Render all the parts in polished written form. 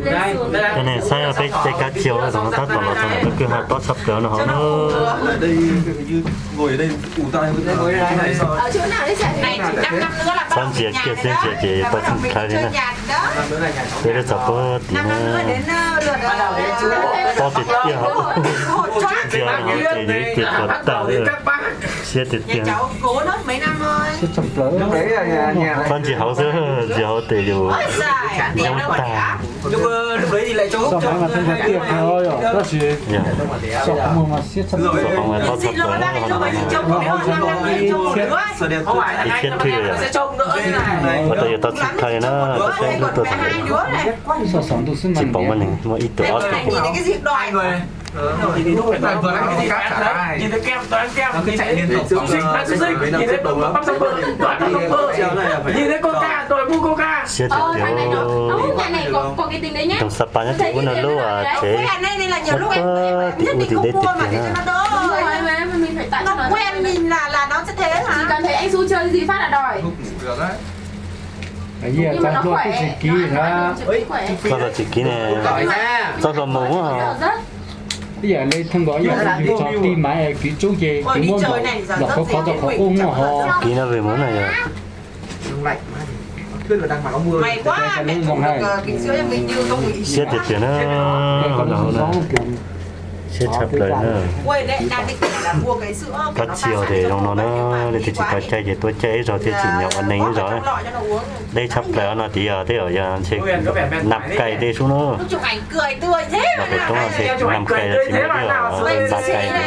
cái này sai cái cá chiều nó tắt vào nó xong nó cứ hạt to sập kéo nó nó đây ngồi ở đây ủ tay với ngồi đây này sao ở chỗ nào đấy chả này chỉ 5 năm nữa là xong chị kia xem chị tôi không khai thế này đây là sập tí nó to tiệt tiền tiền nó chỉ để tiệt vật tạo rồi xe tiệt tiền cố nốt mấy năm thôi chập lớn đấy là nhà con chỉ hậu sữa chỉ hậu tệ điều giống ta lúc đấy thì lại cho hút sao mà thân thân tiệp thôi đó chị sao không mà siết chập rồi không phải to sập kéo nó chết thuê rồi mà tôi tao thích thay nó tôi sẽ lúc tôi thằng này sao sống tôi xin chỉ mình bảo mình mà ít tuổi ớt cái gì đòi người thì lúc này vừa ăn cái cát cả nhìn thấy kem toàn kem nó cứ chạy liên tục nhìn thấy bắp sắp bơ toàn nhìn thấy coca tôi mua coca chết tiệt điều có cái tính đấy nhá trong sapa nhất thì cũng là lúc à chế đây là nhiều lúc em nhất định không mua mà để cho nó đỡ mình phải tặng nó quen mình là nó sẽ thế hả chỉ cần thấy anh Du chơi gì phát là đòi cái gì trong lúc cái gì ra sao là chỉ kỹ này sao là mù hả bây giờ lên thông báo giờ tôi cho đi máy cái chỗ gì cái mua bảo là có uống mà họ kỹ nó về món này rồi lạnh thuyết là đang mặc áo mưa mày quá mẹ không được kính sữa cho mình như không nghĩ chết tiệt tiền nó chết chập lời nữa quên đấy đang định là mua cái sữa cắt chiều thì trong nó để thì chỉ có chay thì tôi chay rồi thì chỉ nhậu ăn nấy rồi đây chập lời nó tí ở thế ở giờ anh chị nạp cày đi xuống nó chụp ảnh cười tươi thế mà phải đúng là chị nằm cày là chỉ mới ở bạc cày nữa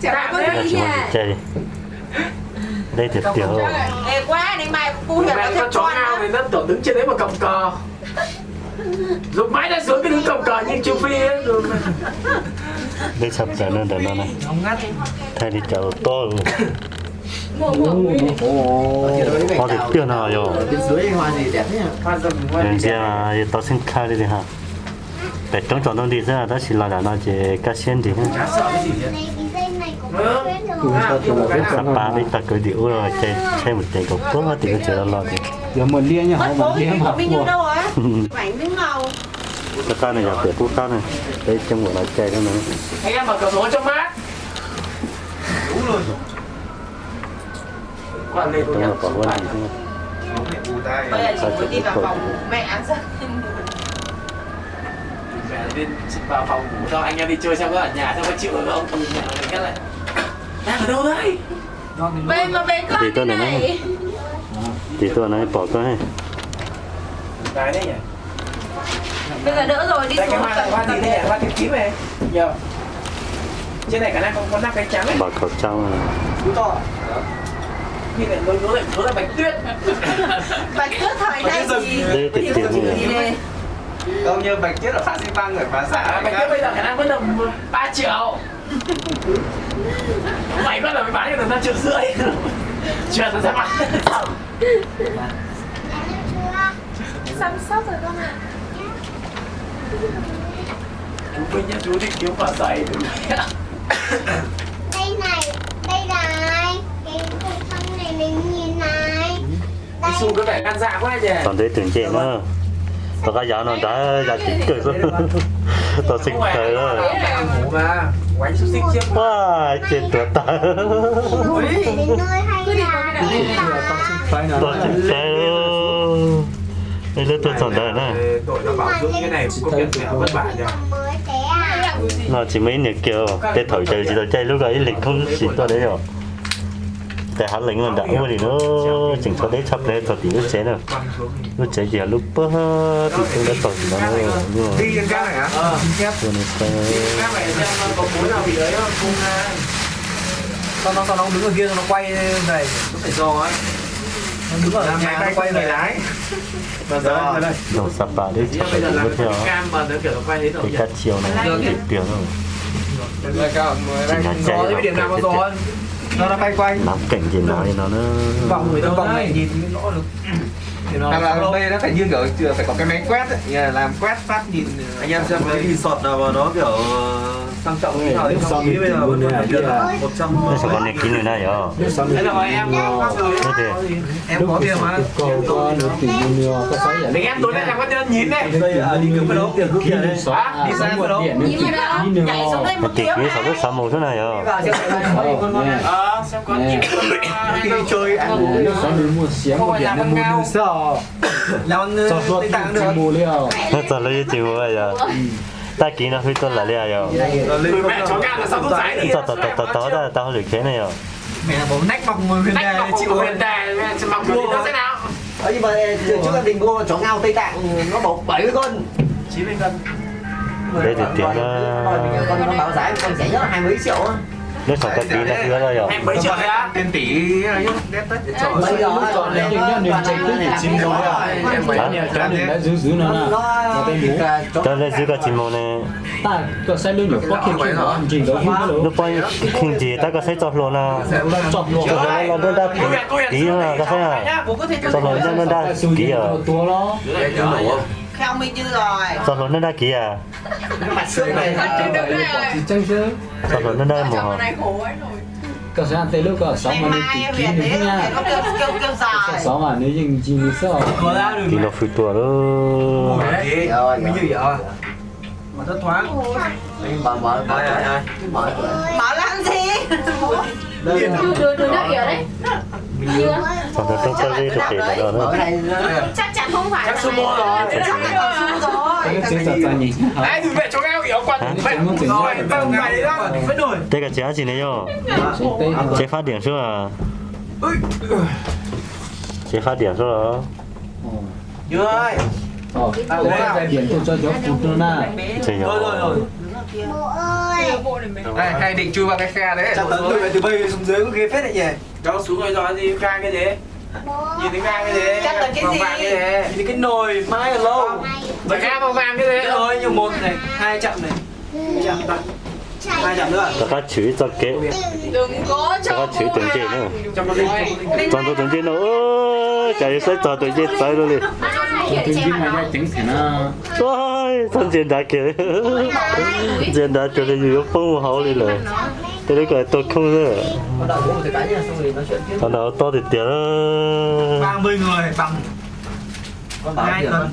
là chỉ muốn chay đây thiệt tiểu ê quá này mày cu hiểu nó con chó ngao thì nó tưởng đứng trên đấy mà cầm cờ dùng máy đã xuống cái đứng cầm cờ như châu Phi ấy rồi đây sập trở nên là nó này thay đi chợ to hoa thì tiền nào rồi bên dưới hoa gì đẹp thế hoa rừng hoa nên gì giờ tao xin khai đi ha để trong tròn đông đi ra đó chỉ là nó chỉ cá sen thì chả sợ cái gì sắp ba đi ta cứ điệu rồi chơi một chạy cục tốt thì có chuyện lo thì giờ mình liên nha họ mình liên mà mình đâu rồi ảnh với màu cái con này là để phút con này đây trong một loại chơi đó nữa anh em mở cửa sổ cho mát đúng rồi quản lý trong là còn quên gì ủ tay bây giờ chỉ muốn đi vào phòng mẹ ăn ra mẹ lên vào phòng ngủ cho anh em đi chơi xem có ở nhà xem có chịu được không thì mẹ mình cái lại đang ở đâu đấy về mà về con thì tôi này thì tôi này bỏ cái cái đấy nhỉ bây giờ đỡ rồi đi đây cái xuống hoa gì đây nhỉ hoa tím tím này nhiều trên này cả năng có 5 cái trắng ấy bỏ khẩu trang to như này nó là bạch tuyết bạch tuyết thời nay gì đây thì tiền này không như bạch tuyết ở Phan Xi Păng ở Bà Xã bạch tuyết bây giờ khả năng vẫn tầm 3 triệu mày bắt là mày bán cho tầm 5,5 triệu chuyện nó sẽ bán chăm sóc rồi con ạ chú Vinh nhá, chú đi kiếm quả giày đây này cái cục xăng này mình nhìn này cái xu có vẻ gan dạ quá nhỉ còn đây tưởng chuyện nữa tao cái giá nó đã giá chính cười rồi tao xinh cười rồi ngủ mà quánh xúc xích chiếc wow chuyện tuyệt ta đến nơi hay là tao xinh cười luôn đây là tôi chọn đời này đội nó bảo dưỡng cái này có việc mẹ vất vả nhỉ mới thế à nó chỉ mấy nửa kiểu để thổi chơi chỉ thổi chơi lúc đấy lịch không chỉ tôi đấy rồi tại hắn lính là đã mua thì nó chỉnh cho đấy sắp lên rồi thì nó chế nào nó chế gì lúc bơ thì tôi đã thổi thì nó nhưng mà đi lên cái này hả tôi này sẽ các mẹ xem có mối nào bị đấy không không sao nó đứng ở kia nó quay này nó phải giò ấy nó đứng ở nhà nó quay về lái và giờ đây đầu sắp vào đấy sắp bây giờ phải là tiếp theo cam mà nó kiểu nó quay đến rồi cái cắt chiều này cái tiền rồi giò cái điểm nào mà giò nó quay nắm cảnh gì nói nó vòng người ta vòng này nhìn mới rõ được Hoặc là đây nó phải như kiểu phải có cái máy quét ấy, như là làm quét phát nhìn. Anh em xem cái resort nào mà nó kiểu sang trọng như nào thì không nghĩ bây giờ vẫn là 100. nó sẽ còn này kín nữa này rồi Thế rồi em thế thì Em có tiền mà. mình em tối nay làm có tên nhìn đấy. Đây đi cướp cái đó tiền cướp tiền đây. Đi sang cái đó. Nhìn vào đó, nhảy xuống đây một tiền tiếng quý sáu rất sáu màu thế này rồi Xem có nhìn Đi chơi ăn uống. Làm Tây Tạng được. nó cho lấy chịu rồi giờ ta kín nó hơi tốt là liền rồi người mẹ chó ngang là sao không giải đi. tao ra tao lười thế này rồi Mẹ là bố nách bọc mùi huyền Nách đề bọc chịu của huyền đề mặc kiểu gì nó sẽ nào. Nhưng mà trước gia đình mua chó ngao Tây Tạng nó bọc 70 cân. 90 cân. đây thì tiền Con nó báo giá con rẻ nhất là 20 triệu á. nó sống cái tí nó cứ rồi rồi Em 7 triệu đấy á. tiền tỷ đấy đét tất Bây giờ còn nếu cho nên giữ cái chim mồ này nó bao kinh gì ta có thấy chọt luôn à chọt luôn nó đã kỹ mà có thấy à chọt luôn nó đã kỹ à Kheo mình như rồi. chọt luôn nó đã kỹ à mặt xương này chọt luôn nó đã mồ có sẽ ăn tê lúc có sống mà Mai nên em kín về được thế nha nó kêu dài. sống mà nếu như chỉ như sao thì nó phi tua đó mới như vậy à. Mà rất thoáng. mở Mở làm gì? Đưa nước kìa đấy. Chưa. còn nó trong cái thực thể là nó Chắc chắn không phải là sumo rồi. Chắc là sumo rồi. cái chế tạo ra nhìn Đấy thì mẹ chó ngang yếu quần mẹ rồi tao mày đó. Vẫn đổi. đây cái giá gì này rồi chế phát điểm số à chế phát điểm số đó Như ơi. cái điện tôi cho phụ nữ na chơi nhỏ Bố ơi. Đây, hay định chui vào cái khe đấy. chắc tấn từ bây xuống dưới có ghê phết đấy nhỉ. Cháu xuống rồi rồi gì ca cái gì? Bố. Nhìn thấy ca cái gì? Chắc là cái gì? Vàng cái gì? Nhìn cái nồi mai là lâu. Và ca vàng cái gì? Ơi nhưng một này, 2 chậm này. 2 chậm nữa. các bác chửi cho kế Đừng có các bác chửi từng trên nữa Trong cái gì? toàn bộ từng trên nữa cái sẽ cho từng trên tới luôn đi tôi biết mà ra tiếng thì nó ôi thân trên đã kìa trên đã cho nên nhiều phong hậu đi rồi cái đấy cái tôi không nữa Con đợi bố một cái nha, xong rồi nói chuyện tiếp. còn nào to thì tiền 30 người bằng Con bảo 2 tiền. cân.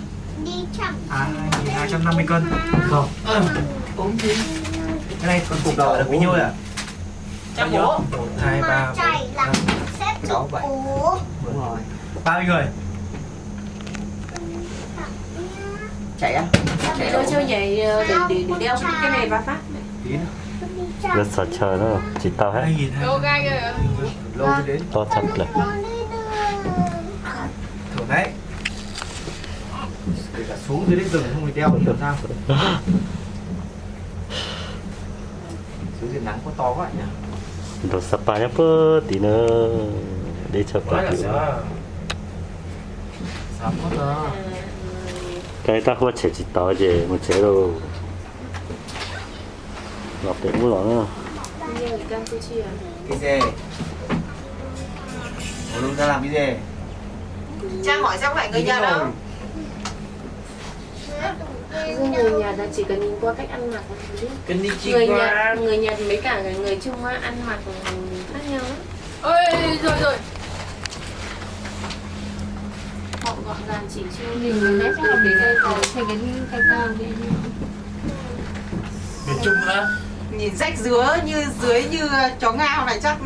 Đi chậm. 250 cân. Không. Cái này con cục đỏ được bao nhiêu rồi ạ? Chắc bố. 1, 2, 3, Chạy là xếp sáu, bảy. bố. Đúng rồi. 30 người. Chạy á. Tôi chưa nhảy để đeo cái này vào phát. rất sợ trời đó chỉ tao hết 2.000. Đâu gai kìa. Lâu mới đến. to chặt lại Con đi đường. Thử đấy. Kể cả xuống dưới đến rừng không thì đeo thì làm sao? Dưới dưới nắng có to quá nhỉ? đồ sapa nhá bơ tí nữa để chụp Nói lại là sợ. Sắm quá to. cái ta không chế chỉ tao gì một chế đâu lọc để mua lỏng nữa Như ở Campuchia. Cái gì? Ủa luôn ra làm cái gì? Trang hỏi xem phải người nhà đâu. Riêng người Nhật là chỉ cần nhìn qua cách ăn mặc là biết. Cái đi chi Người qua. Nhật với cả người Trung á, ăn mặc khác nhau lắm. Ơi rồi. Họ gọn gàng chỉ chu mình nét chắc là cái cây cao thành cái cao kia. Miền Trung nữa. Nhìn rách dưới như chó ngao này chắc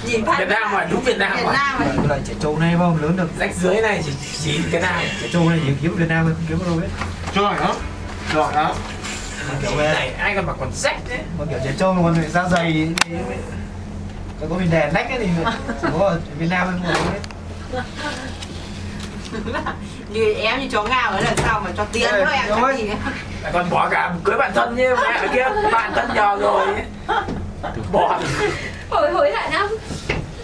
nhìn phát Việt Nam mà đúng Việt Nam Việt mà. Nam Cái loại trẻ trâu này không lớn được. Rách dưới này chỉ cái nào? Trẻ trâu này chỉ kiếm Việt Nam thôi, không kiếm ở đâu hết. Rồi đó. Rồi đó. Kiểu Cái này ai còn mặc quần rách đấy. Còn kiểu trẻ trâu mà còn phải da dày thì có huyền đèn nách ấy thì chỉ có ở Việt Nam mới không có hết. như em như chó ngao ấy là sao mà cho tiền thôi em chắc gì Lại còn bỏ cả cưới bạn thân như mẹ ở kia bạn thân nhờ rồi. Bỏ. Hối hận không?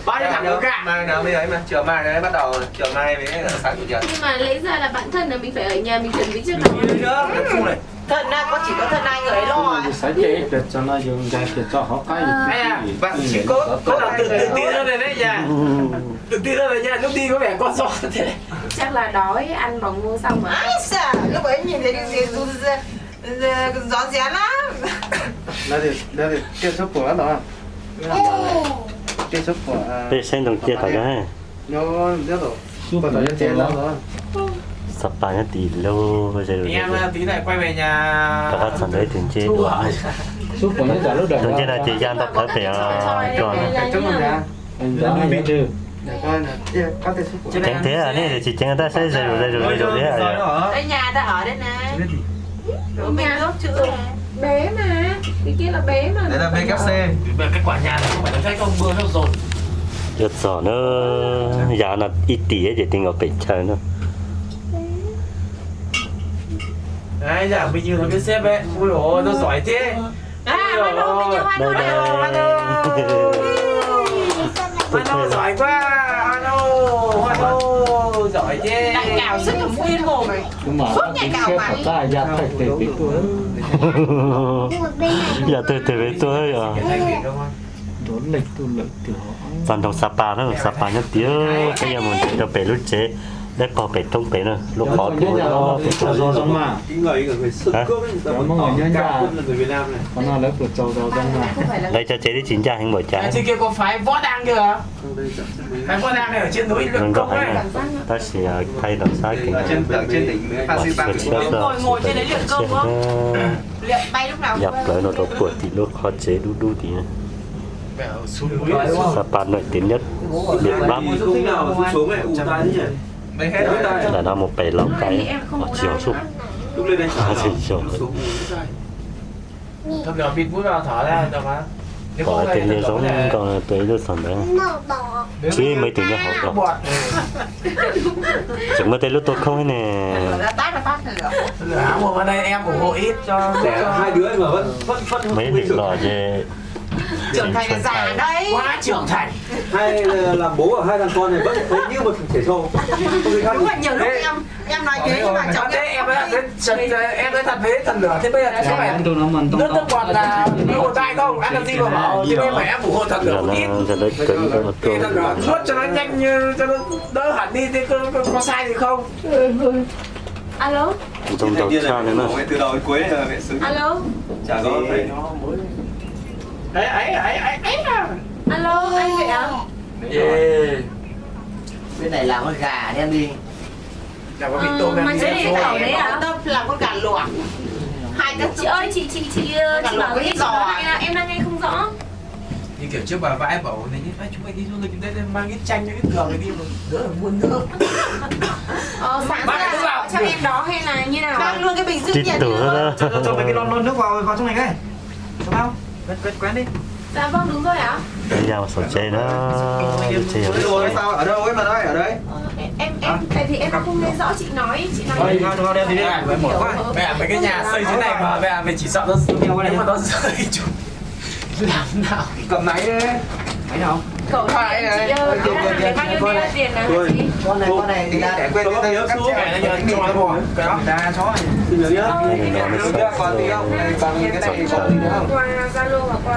Bao nhiêu thằng nữa cả. Mai nào mới ấy mà, chiều mai đấy bắt đầu, chiều mai với sáng chủ nhật. Nhưng mà lẽ ra là bạn thân là mình phải ở nhà mình chuẩn bị trước đó. Đi nữa, cái khu này. thân có chỉ có thân hai người ấy lo sải chế để cho nó dùng ra để cho họ cái bạn chỉ có làm tự tin hơn này đấy nha. Tự tin hơn này nha, lúc đi có vẻ con giò thế. Chắc là đói ăn bằng mua xong mà. Ai xà, lúc ấy nhìn thấy cái gì gió rén lắm. Đây thì kết thúc của đó. Kết thúc của bây giờ đồng kia phải cái nó rất rồi. Còn đó trên đó rồi. sắp bao nhiêu tỷ lô bây giờ Em tí này quay về nhà. các bạn sẵn đấy tiền chế đủ Suốt của những trả lúc đời. đồng chí là chị Giang tập phải còn Cái chút nữa ra. Anh biết chưa? Có thể suốt của. chẳng thế à này thì chị chẳng người ta sẽ rồi đấy à Đây nhà ta ở đây này. Ở bên nước chữ Bé mà. Cái kia là bé mà. Đấy là BKC. Cái quả nhà này không phải là cái con mưa đâu rồi. giật giỏ nó giá là ít tỷ ấy để tính ở bể trời nữa Đấy, dạ mình như nó biết xếp ấy. Ui dồi nó giỏi thế. Mano, mình đây đây Mano giỏi quá. Mano giỏi thế. Đại cào rất là nguyên hồn này. Nhưng mà cái xếp của ta ra phải để biết tôi. giờ từ với tôi à Đốn lịch tôi lợi tiểu. toàn trong Sapa đó Sapa nhất tiếng bây giờ mình chỉ được bể lúc chế để bỏ bể trong bể nữa lúc khó thì nó phải cho do giống mà. Cái người sơn cướp ấy, Đó mọi người nhớ ra. là người Việt Nam này. Có nào lấy của trâu do giống mà. đây cho chế đi chín trang hành bỏ trái Trên kia có phái võ đang kìa. Phái võ đang này ở trên núi đừng Lương có Công hành ấy. này ta sẽ thay đổi sai cái Ở trên đỉnh Phan Ngồi trên đấy luyện công không? Luyện bay lúc nào nhập lại nó đâu của thì lúc khó chế đu thì Xuống núi. Sapa nổi tiếng nhất Việt Nam Không thích nào xuống này ù tai thế nhỉ? Mấy hết rồi. là nó một bể lòng cái ở chiều xuống Lúc lên đánh trả chiều chiều Thôi giờ bịt mũi vào thở ra được mà. có tiền như giống còn tới được sản đấy chứ mấy tuổi nhỏ học rồi chẳng mới tới lúc tôi không ấy nè ra tát rồi. Lửa một vào đây em ủng hộ ít cho. hai đứa mà vẫn mấy định lò về Trưởng thành là già đấy. Quá trưởng thành. hai làm bố ở hai thằng con này vẫn thấy như một thằng trẻ trâu. Không gì khác. Đúng là nhiều lúc em nói thế nhưng mà cháu Thế em nói thật với thần lửa thế bây giờ có phải Tôi nó mình nước bọt là nước bọt tai không ăn làm gì mà bảo cho nên phải em ủng hộ thần lửa giờ một ít. nó giờ đấy cứng cái một Thì thần lửa nuốt cho nó nhanh như cho nó đỡ hẳn đi thế có sai gì không? Alo, trong đầu cha này mà Từ đầu đến cuối là mẹ xứng. alo, Chả có phải Ấy à. alo, anh vậy à? bên này làm con gà đem đi. Là có bị tôm Mà em chị đi đi tàu đấy à? Tao làm con gà luộc. Hai cái Chị ơi, chị bảo cái gì đó em đang nghe không rõ. như kiểu trước bà vãi bảo này như chúng mày đi du lịch đây mang ít chanh những ít cường này đi mà đỡ phải buôn nước. Sáng ra là cho em đó hay là như nào? Mang luôn cái bình giữ chít nhiệt. tử đó Cho mấy cái lon nước vào trong này cái. Đúng không? Quét đi. Dạ vâng đúng rồi ạ. bây giờ mà sổ chơi nó chơi Ủa sao ở đâu ấy mà đây ở đây? Em tại vì em không nghe rõ chị nói Thôi đem đi đi. Mỏi quá. Mẹ mấy cái nhà xây thế này mà mẹ chỉ sợ nó nếu mà nó rơi chụp làm nào Cầm máy đi. Máy nào? cậu thoại chị ơi bao nhiêu tiền là chị? Con này thì để quên cái nhớ cắt mẹ nó nhớ cho nó bỏ cái đó ta chó này. Xin nhớ nhớ. Còn tí không? Bằng cái này còn gì nữa không? Qua Zalo hoặc qua